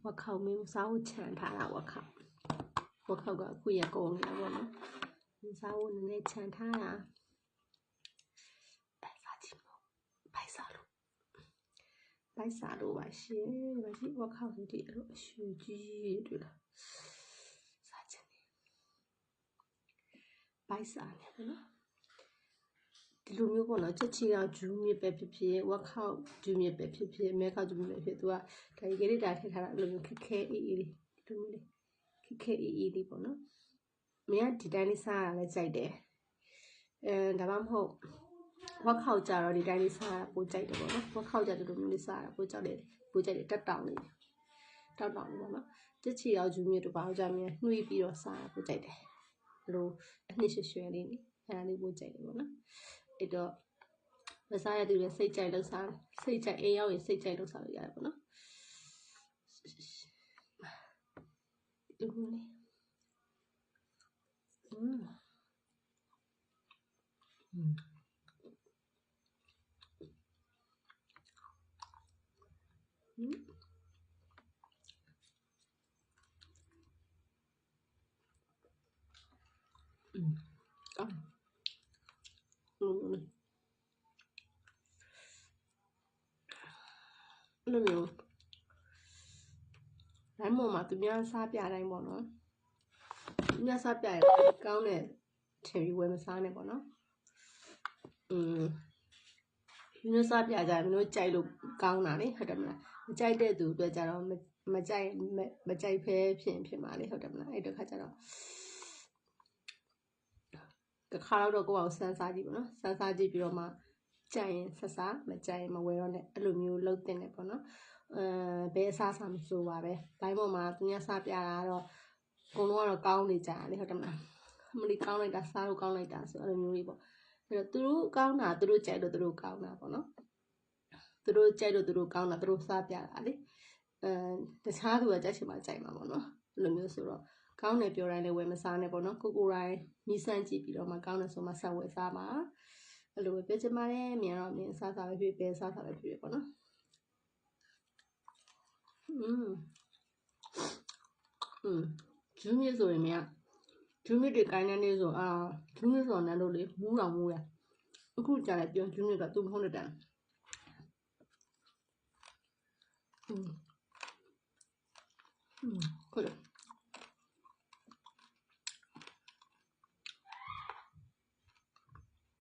我靠，没有啥我钱他了，我靠个贵也够了我们，没啥我那钱他呀，白啥节目？白啥路吧些，我靠是的了，学鸡对了，啥钱呢？白啥呢？ဒီလိုမျိုးပေါ့နော်ချက်ချီကဂျူးမြစ်ပဲဖြစ်ဖြစ်ဝက်ခောက်ဂျူးမြစ်ပဲဖြစ်ဖြစ်မဲခောက်ဂျူးမြစ်ပဲဖြစ်သူကဒါဒီကလေးတာထည့်ထားတာအဲ့လိုမျိုးခက်ခဲအေးအေးလေးဒီလိုမျိုးလေးခက်ခဲအေးအေးလေးပေါ့နော်မင်းကဒီတိုင်းလေးစားရလဲကြိုက်တယ်ဒါမှမဟုတ်ဝက်ခောက်ကြတော့ဒီတိုင်းလေးစားရပိုကြိုက်တယ်ပေါ့နော်ဝက်ခောက်ကြဒီလိုမျိုးလေးစားရပိုကြိုက်တယ်တက်တောင်လေးပေါ့နော်ချက်ချီကဂျူးမြစ်တို့ဘာလို့ကြမြင်နှွေးပြီးတော့စားရပိုကြိုက်တယ်ဘလို့အနှစ်ရွှဲလေးနေအဲ့ဒါလေးပိုကြိုက်တယ်ပေါ့နော်အဲ့တော့မစားရသူတွေစိတ်ကြိုက်လို့စားစိတ်ကြိုက်အိမ်ရောက်ရင်စိတ်ကြိုက်လို့စားလို့ရတယ်ပေါ့နော်ဒီလိုလေးလိုမျိုးတိုင်းပေါ်မှာသူများစားပြတိုင်းပေါ့နော်သူများစားပြရင်ကောင်းတဲ့ထင်ပြီးဝယ်မစားနဲ့ပေါ့နော်ဒီလိုစားပြကြရင်မလို့ကြိုက်လို့ကောင်းတာလေဟုတ်တယ်မလားမကြိုက်တဲ့သူအတွက်ကြတော့မကြိုက်ဖဲဖြစ်မှာလေဟုတ်တယ်မလားအဲ့တော့ခါကျတော့တစ်ခါတော့ကိုယ့်အောင်စမ်းစားကြည့်ပေါ့နော်စမ်းစားကြည့်ပြီးတော့မှကြိုက်ရင်ဆက်စားမကြိုက်ရင်မဝယ်တော့နဲ့အဲ့လိုမျိုးလုပ်တင်တယ်ပေါ့နော်ဘယ်အစားစားမဆိုပါပဲဘိုင်းပေါ်မှာသူများစားပြတာတော့အကုန်လုံးကတော့ကောင်းနေကြတယ်လေဟုတ်တယ်မလားမလီကောင်းလိုက်တာစားလို့ကောင်းလိုက်တာဆိုအဲ့လိုမျိုးလေးပေါ့အဲ့တော့သူတို့ကောင်းတာသူတို့ကြိုက်လို့သူတို့ကောင်းတာပေါ့နော်သူတို့ကြိုက်လို့သူတို့ကောင်းတာသူတို့စားပြတာလေတခြားသူကကြိုက်ချင်မှကြိုက်မှာပေါ့နော်အဲ့လိုမျိုးဆိုတော့ကောင်းတယ်ပြောတိုင်းလည်းဝယ်မစားနဲ့ပေါ့နော်ကိုတိုင်းနီးစမ်းကြည့်ပြီးတော့မှကောင်းတယ်ဆိုမှဆက်ဝယ်စားပါအဲ့လိုပဲပြောချင်ပါတယ်မြန်တော့မြန်စားပဲဖြစ်ပဲစားပဲဖြစ်ပေါ့နော်ဂျူးမြစ်ဆိုရင်မြန်ဂျူးမြစ်တွေကိုင်းနေဆိုဂျူးမြစ်ဆိုနန်းတို့လေမူးတော်မူးရအခုကြာလိုက်ပြောဂျူးမြစ်ကသူ့မဟုတ်တဲ့တန်ဟုတ်တယ်